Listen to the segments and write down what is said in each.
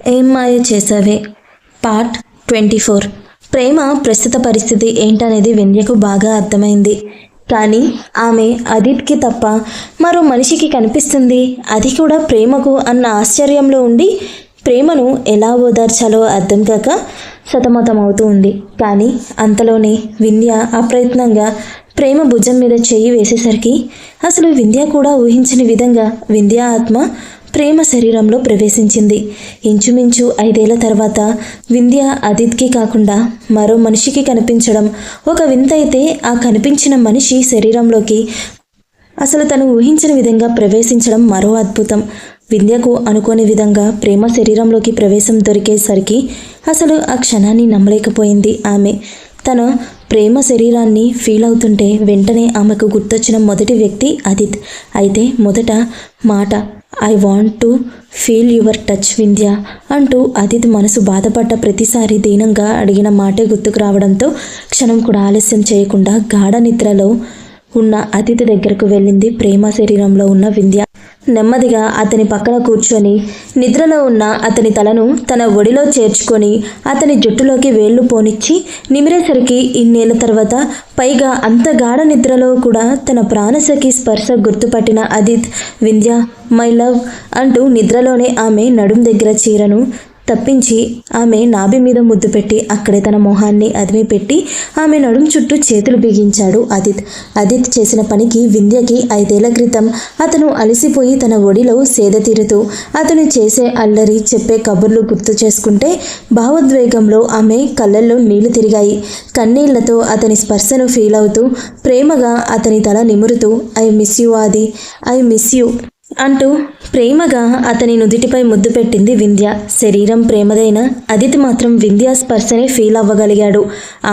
ఏం మాయ చేసావే పార్ట్ 24. ప్రేమ ప్రస్తుత పరిస్థితి ఏంటనేది వింధ్యకు బాగా అర్థమైంది. కానీ ఆమె అదిత్కి తప్ప మరో మనిషికి కనిపిస్తుంది, అది కూడా ప్రేమకు అన్న ఆశ్చర్యంలో ఉండి ప్రేమను ఎలా ఓదార్చాలో అర్థం కాక సతమతమవుతూ ఉంది. కానీ అంతలోనే వింధ్య అప్రయత్నంగా ప్రేమ భుజం మీద చెయ్యి వేసేసరికి అసలు వింధ్య కూడా ఊహించని విధంగా వింధ్య ఆత్మ ప్రేమ శరీరంలో ప్రవేశించింది. ఇంచుమించు 5 ఏళ్ల తర్వాత వింధ్య అదిత్కి కాకుండా మరో మనిషికి కనిపించడం ఒక వింత అయితే, ఆ కనిపించిన మనిషి శరీరంలోకి అసలు తను ఊహించిన విధంగా ప్రవేశించడం మరో అద్భుతం. వింధ్యకు అనుకోని విధంగా ప్రేమ శరీరంలోకి ప్రవేశం దొరికేసరికి అసలు ఆ క్షణాన్ని నమ్మలేకపోయింది ఆమె. తన ప్రేమ శరీరాన్ని ఫీల్ అవుతుంటే వెంటనే ఆమెకు గుర్తొచ్చిన మొదటి వ్యక్తి అదిత్. అయితే మొదట మాట I want to feel your touch Vindhya అంటూ అదిత్ మనసు బాధపడ్డ ప్రతిసారి దీనంగా అడిగిన మాటే గుర్తుకు రావడంతో క్షణం కూడా ఆలస్యం చేయకుండా గాఢ నిద్రలో ఉన్న అదిత్ దగ్గరకు వెళ్ళింది ప్రేమ శరీరంలో ఉన్న వింధ్య. నెమ్మదిగా అతని పక్కన కూర్చొని నిద్రలో ఉన్న అతని తలను తన ఒడిలో చేర్చుకొని అతని జుట్టులోకి వేళ్లు పోనిచ్చి నిమిరేసరికి ఇన్నేళ్ల తర్వాత, పైగా అంత గాఢ నిద్రలో కూడా తన ప్రాణసఖి స్పర్శ గుర్తుపట్టిన అదిత్ వింధ్య మై లవ్ అంటూ నిద్రలోనే ఆమె నడుం దగ్గర చీరను తప్పించి ఆమె నాభి మీద ముద్దు పెట్టి అక్కడే తన మొహాన్ని అదిమి పెట్టి ఆమె నడుం చుట్టూ చేతులు బిగించాడు అదిత్. అదిత్ చేసిన పనికి వింధ్యకి 5 ఏళ్ల క్రితం అతను అలసిపోయి తన ఒడిలో సేద తీరుతూ అతను చేసే అల్లరి చెప్పే కబుర్లు గుర్తు చేసుకుంటే భావోద్వేగంలో ఆమె కళ్ళల్లో నీళ్లు తిరిగాయి. కన్నీళ్లతో అతని స్పర్శను ఫీల్ అవుతూ ప్రేమగా అతని తల నిమురుతూ ఐ మిస్ యూ ఆది, ఐ మిస్ యూ అంటూ ప్రేమగా అతని నుదిటిపై ముద్దు పెట్టింది వింధ్య. శరీరం ప్రేమదైన అదిత్ మాత్రం వింధ్య స్పర్శనే ఫీల్ అవ్వగలిగాడు.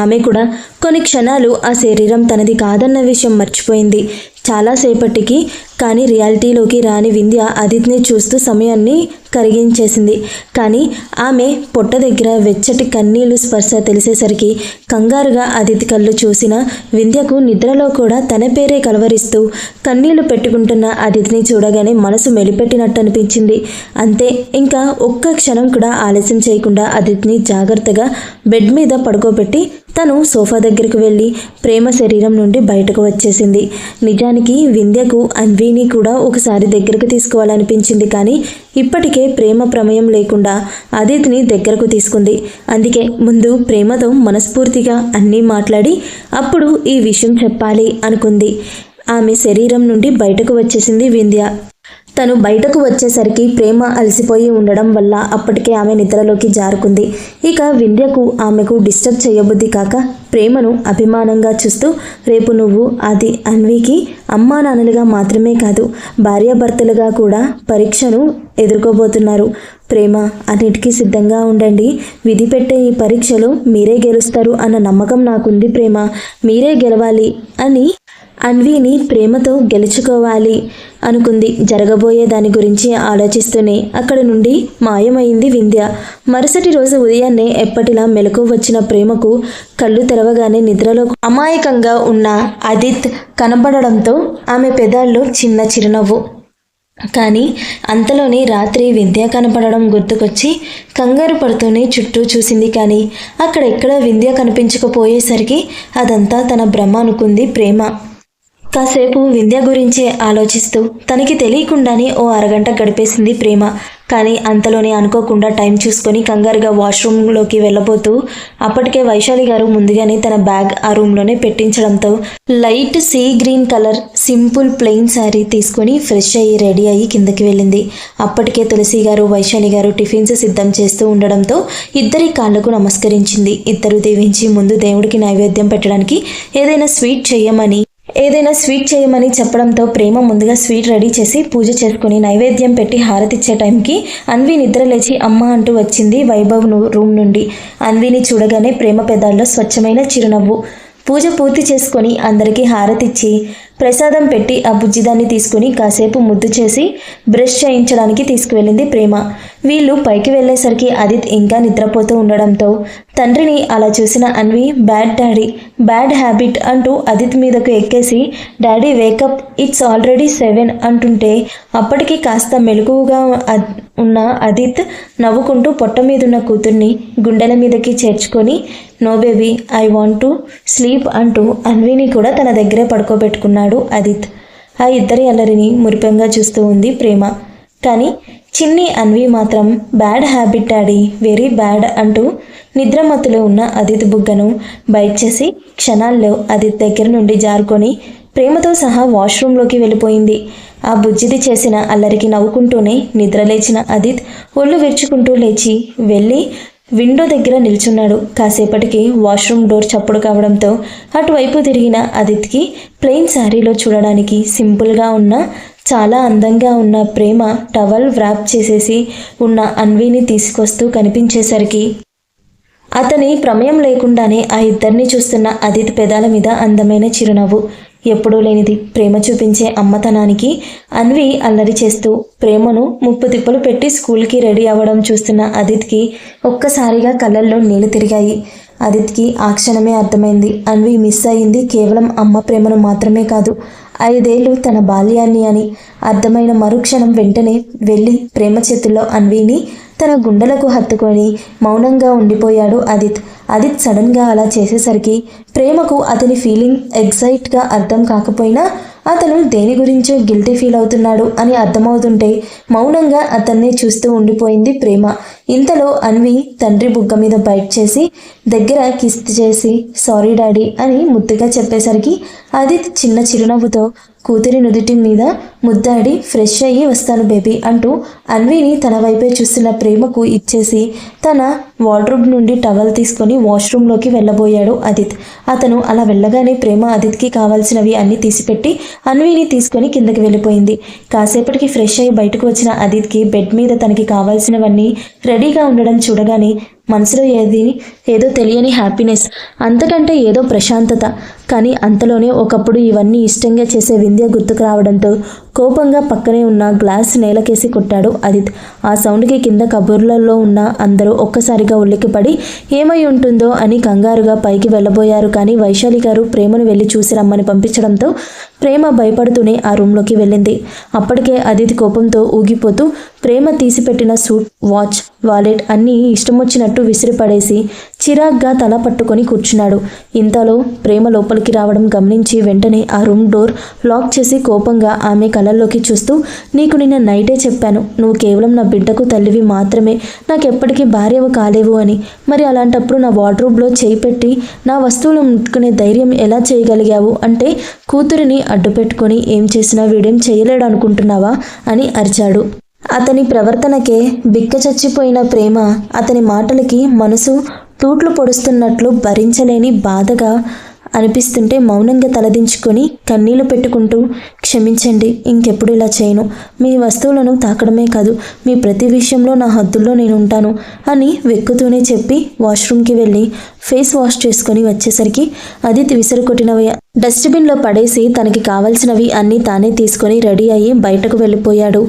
ఆమె కూడా కొన్ని క్షణాలు ఆ శరీరం తనది కాదన్న విషయం మర్చిపోయింది చాలాసేపటికి. కానీ రియాలిటీలోకి రాని వింధ్య అదిత్ని చూస్తూ సమయాన్ని కరిగించేసింది. కానీ ఆమె పొట్ట దగ్గర వెచ్చటి కన్నీళ్లు స్పర్శ తెలిసేసరికి కంగారుగా అదిత్ కళ్ళు చూసిన వింధ్యకు నిద్రలో కూడా తన పేరే కలవరిస్తూ కన్నీళ్లు పెట్టుకుంటున్న అదిత్ని చూడగానే మనసు మెలిపెట్టినట్టు అనిపించింది. అంతే, ఇంకా ఒక్క క్షణం కూడా ఆలస్యం చేయకుండా అదిత్ని జాగ్రత్తగా బెడ్ మీద పడుకోబెట్టి తను సోఫా దగ్గరకు వెళ్ళి ప్రేమ శరీరం నుండి బయటకు వచ్చేసింది. నిజానికి వింధ్యకు అన్వీని కూడా ఒకసారి దగ్గరకు తీసుకోవాలనిపించింది. కానీ ఇప్పటికే ప్రేమ ప్రమేయం లేకుండా అదిత్ని దగ్గరకు తీసుకుంది. అందుకే ముందు ప్రేమతో మనస్ఫూర్తిగా అన్నీ మాట్లాడి అప్పుడు ఈ విషయం చెప్పాలి అనుకుంది. ఆమె శరీరం నుండి బయటకు వచ్చేసింది వింధ్య. తను బయటకు వచ్చేసరికి ప్రేమ అలసిపోయి ఉండడం వల్ల అప్పటికే ఆమె నిద్రలోకి జారుకుంది. ఇక వింధ్యకు ఆమెకు డిస్టర్బ్ చేయబుద్ధి కాక ప్రేమను అభిమానంగా చూస్తూ రేపు నువ్వు అది అన్వికి అమ్మా నాన్నలుగా మాత్రమే కాదు భార్యాభర్తలుగా కూడా పరీక్షను ఎదుర్కోబోతున్నారు. ప్రేమ అన్నిటికీ సిద్ధంగా ఉండండి. విధి పెట్టే ఈ పరీక్షలో మీరే గెలుస్తారు అన్న నమ్మకం నాకుంది. ప్రేమ మీరే గెలవాలి అని అన్వీని ప్రేమతో గెలుచుకోవాలి అనుకుంది. జరగబోయే దాని గురించి ఆలోచిస్తూనే అక్కడి నుండి మాయమైంది వింధ్య. మరుసటి రోజు ఉదయాన్నే ఎప్పటిలా మెలకు వచ్చిన ప్రేమకు కళ్ళు తెరవగానే నిద్రలో అమాయకంగా ఉన్న అదిత్ కనబడడంతో ఆమె పెదాల్లో చిన్న చిరునవ్వు. కానీ అంతలోనే రాత్రి వింధ్య కనపడడం గుర్తుకొచ్చి కంగారు పడుతూనే చుట్టూ చూసింది. కానీ అక్కడెక్కడ వింధ్య కనిపించకపోయేసరికి అదంతా తన భ్రమ అనుకుంది ప్రేమ. కాసేపు వింధ్య గురించే ఆలోచిస్తూ తనకి తెలియకుండానే ఓ అరగంట గడిపేసింది ప్రేమ. కానీ అంతలోనే అనుకోకుండా టైం చూసుకొని కంగారుగా వాష్రూమ్లోకి వెళ్ళబోతూ అప్పటికే వైశాలి గారు ముందుగానే తన బ్యాగ్ ఆ రూమ్లోనే పెట్టించడంతో light sea green colour simple plain sari తీసుకొని ఫ్రెష్ అయ్యి రెడీ అయ్యి కిందకి వెళ్ళింది. అప్పటికే తులసి గారు వైశాలి గారు టిఫిన్స్ సిద్ధం చేస్తూ ఉండడంతో ఇద్దరి కాళ్లకు నమస్కరించింది. ఇద్దరు దీవించి ముందు దేవుడికి నైవేద్యం పెట్టడానికి ఏదైనా స్వీట్ చేయమని చెప్పడంతో ప్రేమ ముందుగా స్వీట్ రెడీ చేసి పూజ చేసుకుని నైవేద్యం పెట్టి హారతిచ్చే టైంకి అన్వి నిద్ర లేచి అమ్మ అంటూ వచ్చింది వైభవ్ రూమ్ నుండి. అన్విని చూడగానే ప్రేమ పెదాల్లో స్వచ్ఛమైన చిరునవ్వు. పూజ పూర్తి చేసుకొని అందరికీ హారతిచ్చి ప్రసాదం పెట్టి ఆ బుజ్జిదాన్ని తీసుకుని కాసేపు ముద్దు చేసి బ్రష్ చేయించడానికి తీసుకువెళ్ళింది ప్రేమ. వీళ్ళు పైకి వెళ్ళేసరికి ఆదిత్ ఇంకా నిద్రపోతూ ఉండడంతో తండ్రిని అలా చూసిన Anvi bad daddy, bad habit అంటూ ఆదిత్ మీదకు ఎక్కేసి డాడీ వేకప్, ఇట్స్ ఆల్రెడీ 7 అంటుంటే అప్పటికి కాస్త మెలకువగా ఉన్న ఆదిత్ నవ్వుకుంటూ పొట్ట మీదున్న కూతుర్ని గుండెల మీదకి చేర్చుకొని no baby I want to sleep అంటూ అన్విని కూడా తన దగ్గరే పడుకోబెట్టుకున్నాడు ఆదిత్. ఆ ఇద్దరి అల్లరిని మురిపెంగా చూస్తూ ఉంది ప్రేమ. కానీ చిన్ని అన్వి మాత్రం bad habit daddy, very bad అంటూ నిద్రమత్తులో ఉన్న ఆదిత్ బుగ్గను బైట్ చేసి క్షణాల్లో ఆదిత్ దగ్గర నుండి జారుకొని ప్రేమతో సహా వాష్రూమ్లోకి వెళ్ళిపోయింది. ఆ బుజ్జిది చేసిన అల్లరికి నవ్వుకుంటూనే నిద్రలేచిన ఆదిత్ ఒళ్ళు విరుచుకుంటూ లేచి వెళ్ళి విండో దగ్గర నిల్చున్నాడు. కాసేపటికి వాష్రూమ్ డోర్ చప్పుడు కావడంతో అటువైపు తిరిగిన ఆదిత్కి ప్లెయిన్ శారీలో చూడడానికి సింపుల్గా ఉన్న చాలా అందంగా ఉన్న ప్రేమ టవల్ వ్రాప్ చేసేసి ఉన్న అన్విని తీసుకొస్తూ కనిపించేసరికి అతని ప్రమేయం లేకుండానే ఆ ఇద్దరిని చూస్తున్న ఆదిత్ పెదాల మీద అందమైన చిరునవ్వు. ఎప్పుడూ లేనిది ప్రేమ చూపించే అమ్మతనానికి అన్వి అల్లరి చేస్తూ ప్రేమను ముప్పు తిప్పలు పెట్టి స్కూల్కి రెడీ అవ్వడం చూస్తున్న ఆదిత్కి ఒక్కసారిగా కళ్ళల్లో నీళ్లు తిరిగాయి. ఆదిత్కి ఆ క్షణమే అర్థమైంది, అన్వి మిస్ అయింది కేవలం అమ్మ ప్రేమను మాత్రమే కాదు, 5 ఏళ్ళు తన బాల్యాన్ని అని. అర్థమైన మరుక్షణం వెంటనే వెళ్ళి ప్రేమ చేతుల్లో అన్విని తన గుండెలకు హత్తుకొని మౌనంగా ఉండిపోయాడు ఆదిత్. ఆదిత్ సడన్గా అలా చేసేసరికి ప్రేమకు అతని ఫీలింగ్ ఎగ్జైట్గా అర్థం కాకపోయినా అతను దేని గురించో గిల్టీ ఫీల్ అవుతున్నాడు అని అర్థమవుతుంటే మౌనంగా అతన్నే చూస్తూ ఉండిపోయింది ప్రేమ. ఇంతలో అన్వి తండ్రి బుగ్గ మీద బైట్ చేసి దగ్గర కిస్ చేసి సారీ డాడీ అని ముద్దుగా చెప్పేసరికి ఆదిత్ చిన్న చిరునవ్వుతో కూతురి నుదుటి మీద ముద్దాడి ఫ్రెష్ అయ్యి వస్తాను బేబీ అంటూ అన్విని తన వైపే చూస్తున్న ప్రేమకు ఇచ్చేసి తన వార్డ్రోబ్ నుండి టవల్ తీసుకొని వాష్రూమ్లోకి వెళ్ళబోయాడు ఆదిత్. అతను అలా వెళ్ళగానే ప్రేమ ఆదిత్కి కావాల్సినవి అన్నీ తీసిపెట్టి అన్విని తీసుకొని కిందకి వెళ్ళిపోయింది. కాసేపటికి ఫ్రెష్ అయ్యి బయటకు వచ్చిన ఆదిత్కి బెడ్ మీద తనకి కావాల్సినవన్నీ రెడీగా ఉండడం చూడగానే మనసులో ఏదో తెలియని హ్యాపీనెస్, అంతకంటే ఏదో ప్రశాంతత. కానీ అంతలోనే ఒకప్పుడు ఇవన్నీ ఇష్టంగా చేసే వింధ్య గుర్తుకు రావడంతో కోపంగా పక్కనే ఉన్న గ్లాస్ నేలకేసి కొట్టాడు ఆదిత్. ఆ సౌండ్కి కింద కబుర్లలో ఉన్న అందరూ ఒక్కసారిగా ఉలిక్కిపడి ఏమై ఉంటుందో అని కంగారుగా పైకి వెళ్ళబోయారు. కానీ వైశాలి గారు ప్రేమను వెళ్ళి చూసి రమ్మని పంపించడంతో ప్రేమ భయపడుతూనే ఆ రూమ్లోకి వెళ్ళింది. అప్పటికే ఆదిత్ కోపంతో ఊగిపోతూ ప్రేమ తీసిపెట్టిన సూట్, వాచ్, వాలెట్ అన్నీ ఇష్టమొచ్చినట్టు విసిరిపడేసి చిరాగ్గా తల పట్టుకొని కూర్చున్నాడు. ఇంతలో ప్రేమ లోపలికి రావడం గమనించి వెంటనే ఆ రూమ్ డోర్ లాక్ చేసి కోపంగా ఆమె కళ్ళల్లోకి చూస్తూ నీకు నిన్న నైటే చెప్పాను, నువ్వు కేవలం నా బిడ్డకు తల్లివి మాత్రమే, నాకెప్పటికీ భార్యవు కాలేవు అని. మరి అలాంటప్పుడు నా వార్డ్రోబ్లో చేయి పెట్టి నా వస్తువులు ముట్టుకునే ధైర్యం ఎలా చేయగలిగావు అంటే కూతురిని అడ్డుపెట్టుకొని ఏం చేసినా వీడేం చేయలేడు అనుకుంటున్నావా అని అరిచాడు. అతని ప్రవర్తనకే బిక్క చచ్చిపోయిన ప్రేమ అతని మాటలకి మనసు తూట్లు పొడుస్తున్నట్లు భరించలేని బాధగా అనిపిస్తుంటే మౌనంగా తలదించుకొని కన్నీళ్లు పెట్టుకుంటూ క్షమించండి, ఇంకెప్పుడు ఇలా చేయను, మీ వస్తువులను తాకడమే కాదు మీ ప్రతి విషయంలో నా హద్దుల్లో నేను ఉంటాను అని వెక్కుతూనే చెప్పి వాష్రూమ్కి వెళ్ళి ఫేస్ వాష్ చేసుకొని వచ్చేసరికి ఆదిత్ విసిరికొట్టినవి డస్ట్బిన్లో పడేసి తనకి కావాల్సినవి అన్నీ తానే తీసుకొని రెడీ అయ్యి బయటకు వెళ్ళిపోయాడు.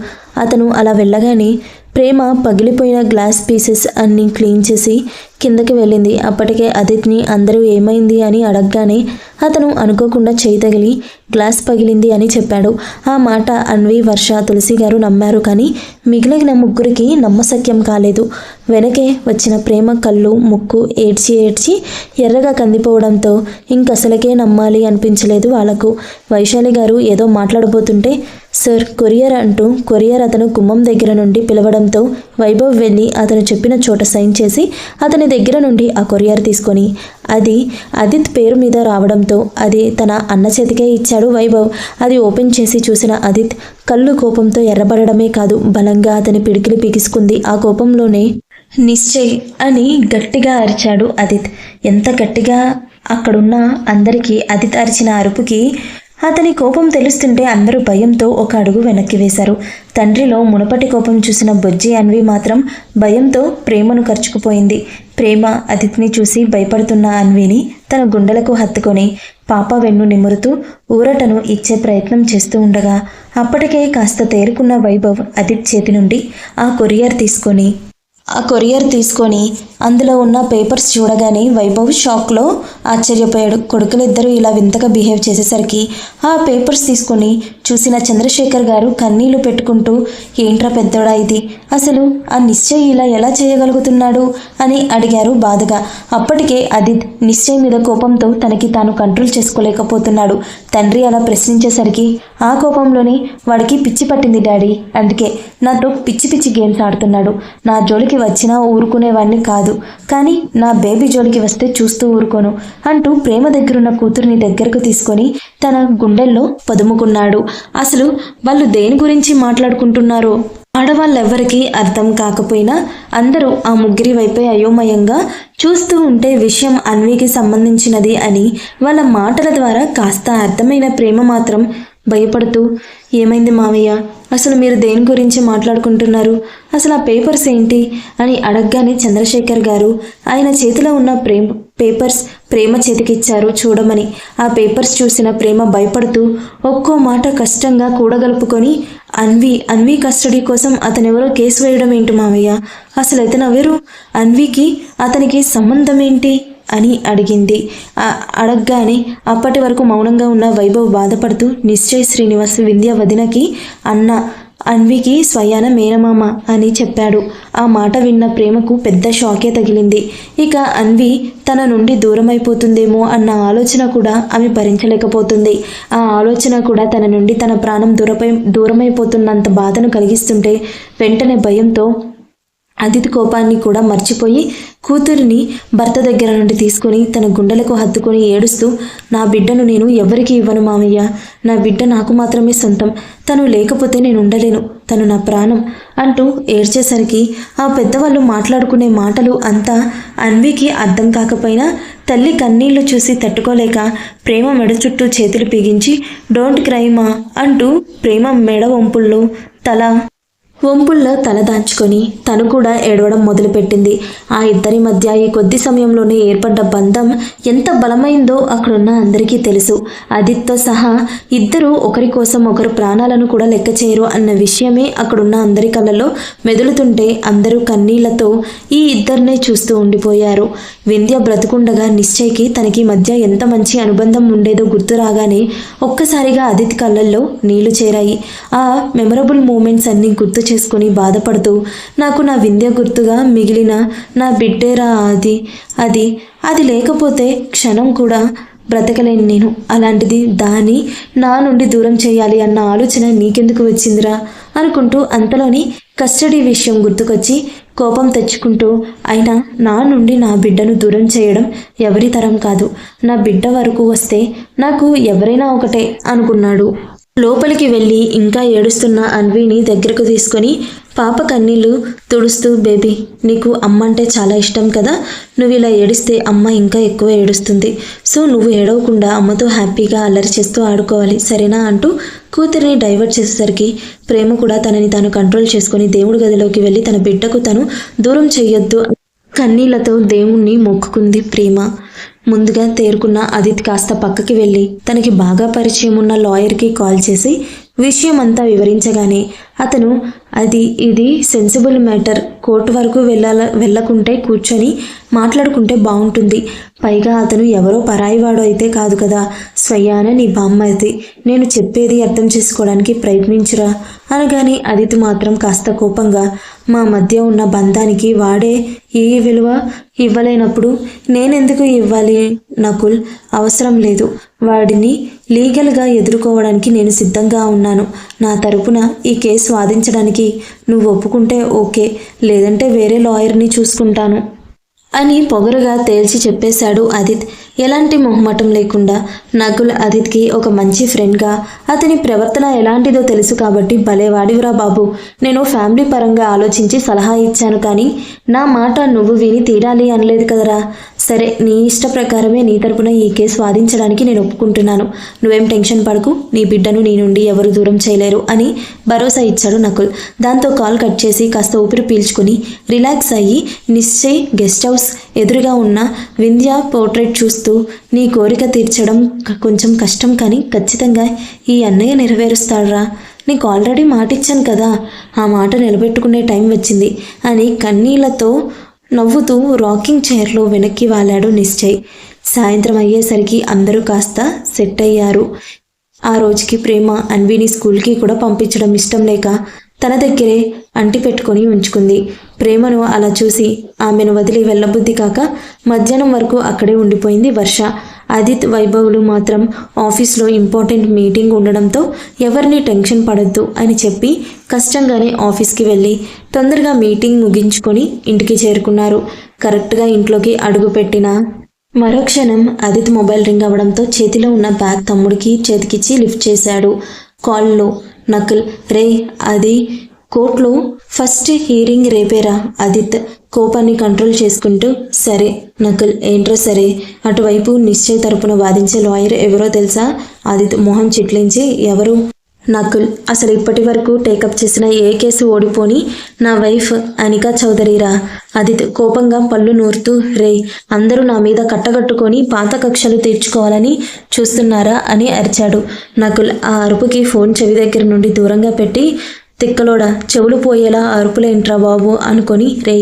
అతను అలా వెళ్ళగానే ప్రేమ పగిలిపోయిన గ్లాస్ పీసెస్ అన్నీ క్లీన్ చేసి కిందకి వెళ్ళింది. అప్పటికే ఆదిత్ని అందరూ ఏమైంది అని అడగగానే అతను అనుకోకుండా చేయి తగిలి గ్లాస్ పగిలింది అని చెప్పాడు. ఆ మాట అన్వి, వర్ష, తులసి గారు నమ్మారు. కానీ మిగిలిన ముగ్గురికి నమ్మశక్యం కాలేదు. వెనకే వచ్చిన ప్రేమ కళ్ళు, ముక్కు ఏడ్చి ఏడ్చి ఎర్రగా కందిపోవడంతో ఇంకసలకే నమ్మాలి అనిపించలేదు వాళ్లకు. వైశాలి గారు ఏదో మాట్లాడబోతుంటే సార్ కొరియర్ అంటూ కొరియర్ అతను గుమ్మం దగ్గర నుండి పిలవడంతో వైభవ్ వెళ్ళి అతను చెప్పిన చోట సైన్ చేసి అతని దగ్గర నుండి ఆ కొరియర్ తీసుకొని అది ఆదిత్ పేరు మీద రావడంతో అది తన అన్న చేతికే ఇచ్చాడు వైభవ్. అది ఓపెన్ చేసి చూసిన ఆదిత్ కళ్ళు కోపంతో ఎర్రబడమే కాదు బలంగా అతని పిడికిలి పీకిసుకుంది. ఆ కోపంలోనే నిశ్చయ్ అని గట్టిగా అరిచాడు ఆదిత్. ఎంత గట్టిగా అక్కడున్న అందరికీ ఆదిత్ అరిచిన అరుపుకి అతని కోపం తెలుస్తుంటే అందరూ భయంతో ఒక అడుగు వెనక్కి వేశారు. తండ్రిలో మునుపటి కోపం చూసిన బొజ్జి అన్వి మాత్రం భయంతో ప్రేమను ఖర్చుకుపోయింది. ప్రేమ అదిత్ని చూసి భయపడుతున్న అన్విని తన గుండెలకు హత్తుకొని పాప వెన్ను నిమురుతూ ఊరటను ఇచ్చే ప్రయత్నం చేస్తూ ఉండగా అప్పటికే కాస్త తేరుకున్న వైభవ్ అదిత్ చేతి నుండి ఆ కొరియర్ తీసుకొని అందులో ఉన్న పేపర్స్ చూడగానే వైభవ్ షాక్లో ఆశ్చర్యపోయాడు. కొడుకులిద్దరూ ఇలా వింతగా బిహేవ్ చేసేసరికి ఆ పేపర్స్ తీసుకొని చూసిన చంద్రశేఖర్ గారు కన్నీళ్లు పెట్టుకుంటూ, ఏంట్రా పెద్దోడా ఇది, అసలు ఆ నిశ్చయ్ ఇలా ఎలా చేయగలుగుతున్నాడు అని అడిగారు బాధగా. అప్పటికే అదిత్ నిశ్చయ్ మీద కోపంతో తనకి తాను కంట్రోల్ చేసుకోలేకపోతున్నాడు. తండ్రి అలా ప్రశ్నించేసరికి ఆ కోపంలోనే వాడికి పిచ్చి పట్టింది డాడీ, అందుకే నాతో పిచ్చి పిచ్చి గేమ్స్ ఆడుతున్నాడు. నా జోలికి వచ్చినా ఊరుకునేవాడిని కాదు, కానీ నా బేబీ జోలికి వస్తే చూస్తూ ఊరుకోను అంటూ ప్రేమ దగ్గరున్న కూతురిని దగ్గరకు తీసుకొని తన గుండెల్లో పదుముకున్నాడు. అసలు వాళ్ళు దేని గురించి మాట్లాడుకుంటున్నారో ఆడవాళ్ళెవ్వరికీ అర్థం కాకపోయినా అందరూ ఆ ముగ్గురి వైపే అయోమయంగా చూస్తూ ఉంటే విషయం అన్వికి సంబంధించినది అని వాళ్ళ మాటల ద్వారా కాస్త అర్థమైన ప్రేమ మాత్రం భయపడుతూ, ఏమైంది మావయ్య, అసలు మీరు దేని గురించి మాట్లాడుకుంటున్నారు, అసలు ఆ పేపర్స్ ఏంటి అని అడగగానే చంద్రశేఖర్ గారు ఆయన చేతిలో ఉన్న పేపర్స్ ప్రేమ చేతికిచ్చారు చూడమని. ఆ పేపర్స్ చూసిన ప్రేమ భయపడుతూ ఒక్కో మాట కష్టంగా కూడగలుపుకొని, అన్వి కస్టడీ కోసం అతనెవరో కేసు వేయడం ఏంటి మావయ్య, అసలు అతనెవరు, అన్వికి అతనికి సంబంధం ఏంటి అని అడిగింది. అడగగానే అప్పటి వరకు మౌనంగా ఉన్న వైభవ్ బాధపడుతూ, నిశ్చయ్ శ్రీనివాస్ వింధ్య వదినకి అన్న, అన్వికి స్వయాన మేనమామ అని చెప్పాడు. ఆ మాట విన్న ప్రేమకు పెద్ద షాకే తగిలింది. ఇక అన్వి తన నుండి దూరమైపోతుందేమో అన్న ఆలోచన కూడా ఆమె భరించలేకపోతుంది. ఆ ఆలోచన కూడా తన నుండి తన ప్రాణం దూరమైపోతున్నంత బాధను కలిగిస్తుంటే వెంటనే భయంతో అదిత్ కోపాన్ని కూడా మర్చిపోయి కూతురిని భర్త దగ్గర నుండి తీసుకొని తన గుండెలకు హత్తుకొని ఏడుస్తూ, నా బిడ్డను నేను ఎవరికి ఇవ్వను మామయ్య, నా బిడ్డ నాకు మాత్రమే సొంతం, తను లేకపోతే నేను ఉండలేను, తను నా ప్రాణం అంటూ ఏడ్చేసరికి ఆ పెద్దవాళ్ళు మాట్లాడుకునే మాటలు అంతా అన్వికి అర్థం కాకపోయినా తల్లి కన్నీళ్లు చూసి తట్టుకోలేక ప్రేమ మెడ చుట్టూ చేతులు బిగించి, డోంట్ క్రై మా అంటూ ప్రేమ మెడ వంపుల్లో తల దాచుకొని తను కూడా ఏడవడం మొదలుపెట్టింది. ఆ ఇద్దరి మధ్య ఈ కొద్ది సమయంలోనే ఏర్పడ్డ బంధం ఎంత బలమైందో అక్కడున్న అందరికీ తెలుసు. అదిత్తో సహా ఇద్దరు ఒకరి కోసం ఒకరు ప్రాణాలను కూడా లెక్క చేయరు అన్న విషయమే అక్కడున్న అందరి కళ్ళలో మెదులుతుంటే అందరూ కన్నీళ్లతో ఈ ఇద్దరినే చూస్తూ ఉండిపోయారు. వింధ్య బ్రతుకుండగా నిశ్చయ్కి తనకి మధ్య ఎంత మంచి అనుబంధం ఉండేదో గుర్తు రాగానే ఒక్కసారిగా అదిత్ కళ్ళల్లో నీళ్లు చేరాయి. ఆ మెమరబుల్ మూమెంట్స్ అన్నీ గుర్తు చేసుకుని బాధపడుతూ, నాకు నా వింధ్య గుర్తుగా మిగిలిన నా బిడ్డేరా అది లేకపోతే క్షణం కూడా బ్రతకలేను నేను, అలాంటిది దాన్ని నా నుండి దూరం చేయాలి అన్న ఆలోచన నీకెందుకు వచ్చిందిరా అనుకుంటూ అంతలోని కస్టడీ విషయం గుర్తుకొచ్చి కోపం తెచ్చుకుంటూ, అయినా నా నుండి నా బిడ్డను దూరం చేయడం ఎవరి తరం కాదు, నా బిడ్డ వరకు వస్తే నాకు ఎవరైనా ఒకటే అనుకున్నాడు. లోపలికి వెళ్ళి ఇంకా ఏడుస్తున్న అన్విని దగ్గరకు తీసుకొని పాప కన్నీళ్ళు తుడుస్తూ, బేబీ నీకు అమ్మ అంటే చాలా ఇష్టం కదా, నువ్వు ఇలా ఏడిస్తే అమ్మ ఇంకా ఎక్కువ ఏడుస్తుంది, సో నువ్వు ఏడవకుండా అమ్మతో హ్యాపీగా అల్లరి చేస్తూ ఆడుకోవాలి సరేనా అంటూ కూతురిని డైవర్ట్ చేసేసరికి ప్రేమ కూడా తనని తాను కంట్రోల్ చేసుకొని దేవుడి గదిలోకి వెళ్ళి తన బిడ్డకు తను దూరం చెయ్యొద్దు కన్నీళ్లతో దేవుణ్ణి మొక్కుకుంది ప్రేమ. ముందుగా తేరుకున్న అదిత్ కాస్త పక్కకి వెళ్ళి తనకి బాగా పరిచయం ఉన్న లాయర్కి కాల్ చేసి విషయం అంతా వివరించగానే అతను ఇది సెన్సిబుల్ మ్యాటర్, కోర్టు వరకు వెళ్ళకుంటే కూర్చొని మాట్లాడుకుంటే బాగుంటుంది, పైగా అతను ఎవరో పరాయివాడు అయితే కాదు కదా, స్వయాన నీ బామ్మది, నేను చెప్పేది అర్థం చేసుకోవడానికి ప్రయత్నించురా అనగానే అదిత్ మాత్రం కాస్త కోపంగా, మా మధ్య ఉన్న బంధానికి వాడే ఏ విలువ ఇవ్వలేనప్పుడు నేనెందుకు ఇవ్వాలి నకుల్, అవసరం లేదు, వాడిని లీగల్గా ఎదుర్కోవడానికి నేను సిద్ధంగా ఉన్నాను, నా తరపున ఈ కేసు వాదించడానికి నువ్వు ఒప్పుకుంటే ఓకే, లేదంటే వేరే లాయర్ని చూసుకుంటాను అని పొగరుగా తేల్చి చెప్పేశాడు ఆదిత్. ఎలాంటి మొహమాటం లేకుండా. నకుల్ ఆదిత్కి ఒక మంచి ఫ్రెండ్గా, అతని ప్రవర్తన ఎలాంటిదో తెలుసు కాబట్టి భలేవాడివిరా బాబు. నేను ఫ్యామిలీ పరంగా ఆలోచించి సలహా ఇచ్చాను, కానీ నా మాట నువ్వు విని తీరాలి అనలేదు కదరా. సరే, నీ ఇష్ట ప్రకారమే నీ తరపున ఈ కేసు వాదించడానికి నేను ఒప్పుకుంటున్నాను. నువ్వేం టెన్షన్ పడకు, నీ బిడ్డను నీ నుండి ఎవరు దూరం చేయలేరు అని భరోసా ఇచ్చాడు నకుల్. దాంతో కాల్ కట్ చేసి కాస్త ఊపిరి పీల్చుకుని రిలాక్స్ అయ్యి నిశ్చయ్ గెస్ట్ హౌస్ ఎదురుగా ఉన్న వింధ్య పోర్ట్రేట్ చూస్తూ, నీ కోరిక తీర్చడం కొంచెం కష్టం, కానీ ఖచ్చితంగా ఈ అన్నయ్య నెరవేరుస్తాడురా. నీకు ఆల్రెడీ మాట ఇచ్చాను కదా, ఆ మాట నిలబెట్టుకునే టైం వచ్చింది అని కన్నీళ్లతో నవ్వుతూ రాకింగ్ చైర్లో వెనక్కి వాలాడు నిశ్చయ్. సాయంత్రం అయ్యేసరికి అందరూ కాస్త సెట్ అయ్యారు. ఆ రోజుకి ప్రేమ అన్విని స్కూల్కి కూడా పంపించడం ఇష్టం లేక తన దగ్గరే అంటి పెట్టుకొని ఉంచుకుంది. ప్రేమను అలా చూసి ఆమెను వదిలి వెళ్ళబుద్ధి కాక మధ్యాహ్నం వరకు అక్కడే ఉండిపోయింది వర్ష. ఆదిత్, వైభవులు మాత్రం ఆఫీస్లో ఇంపార్టెంట్ మీటింగ్ ఉండడంతో ఎవరిని టెన్షన్ పడొద్దు అని చెప్పి కష్టంగానే ఆఫీస్కి వెళ్ళి తొందరగా మీటింగ్ ముగించుకొని ఇంటికి చేరుకున్నారు. కరెక్ట్గా ఇంట్లోకి అడుగుపెట్టిన మరో క్షణం ఆదిత్ మొబైల్ రింగ్ అవ్వడంతో చేతిలో ఉన్న బ్యాగ్ తమ్ముడికి చేతికిచ్చి లిఫ్ట్ చేశాడు. కాల్లో నకుల్, రే అది కోర్టులో ఫస్ట్ హీరింగ్ రేపేరా. ఆదిత్ కోపాన్ని కంట్రోల్ చేసుకుంటూ, సరే నకుల్, ఏంట్రా సరే, అటువైపు నిశ్చయ్ తరపున వాదించే లాయర్ ఎవరో తెలుసా? ఆదిత్ మొహం చిట్లించి, ఎవరు? నకుల్, అసలు ఇప్పటి వరకు టేకప్ చేసిన ఏ కేసు ఓడిపోని నా వైఫ్ అనికా చౌదరిరా. ఆదిత్ కోపంగా పళ్ళు నూరుతూ, రే, అందరూ నా మీద కట్టగట్టుకొని పాత కక్షలు తీర్చుకోవాలని చూస్తున్నారా అని అరిచాడు. నకుల్ ఆ అరుపుకి ఫోన్ చెవి దగ్గర నుండి దూరంగా పెట్టి, తిక్కలోడా, చెవులు పోయేలా అరుపులేంట్రా బాబు అనుకొని, రే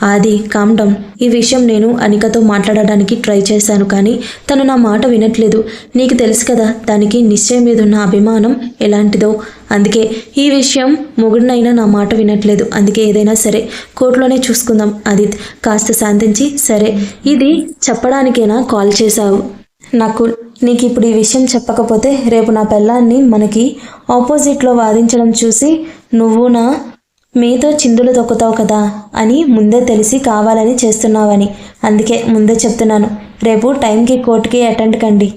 ఆది కామ్ డౌన్. ఈ విషయం నేను అనికతో మాట్లాడడానికి ట్రై చేశాను, కానీ తను నా మాట వినట్లేదు. నీకు తెలుసు కదా దానికి నిశ్చయం మీద ఉన్న అభిమానం ఎలాంటిదో. అందుకే ఈ విషయం మొగుడినైనా నా మాట వినట్లేదు. అందుకే ఏదైనా సరే కోర్టులోనే చూసుకుందాం. ఆదిత్ కాస్త శాంతించి, సరే ఇది చెప్పడానికేనా కాల్ చేశావు? నాకు నీకు ఇప్పుడు ఈ విషయం చెప్పకపోతే రేపు నా పెళ్ళాన్ని మనకి ఆపోజిట్లో వాదించడం చూసి నువ్వు నా మీతో చిందులు తొక్కుతావు కదా అని ముందే తెలిసి కావాలని చేస్తున్నావని. అందుకే ముందే చెప్తున్నాను, రేపు టైంకి కోర్టుకి అటెండ్ కండి.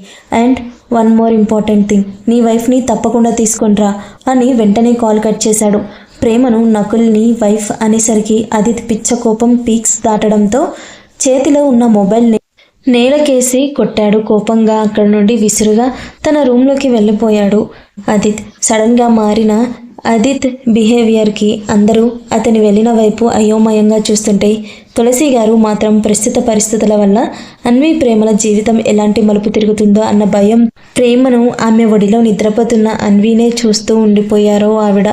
And one more important thing, నీ వైఫ్ని తప్పకుండా తీసుకొనిరా అని వెంటనే కాల్ కట్ చేశాడు. ప్రేమను నకుల్ని వైఫ్ అనేసరికి ఆదిత్ పిచ్చ కోపం పీక్స్ దాటడంతో చేతిలో ఉన్న మొబైల్ని నేలకేసి కొట్టాడు. కోపంగా అక్కడి నుండి విసురుగా తన రూమ్లోకి వెళ్ళిపోయాడు. ఆదిత్ సడన్గా మారిన ఆదిత్ బిహేవియర్కి అందరూ అతని వెళ్ళిన వైపు అయోమయంగా చూస్తుంటే తులసి గారు మాత్రం ప్రస్తుత పరిస్థితుల వల్ల అన్వి ప్రేమల జీవితం ఎలాంటి మలుపు తిరుగుతుందో అన్న భయం, ప్రేమను ఆమె ఒడిలో నిద్రపోతున్న అన్వీనే చూస్తూ ఉండిపోయారో ఆవిడ.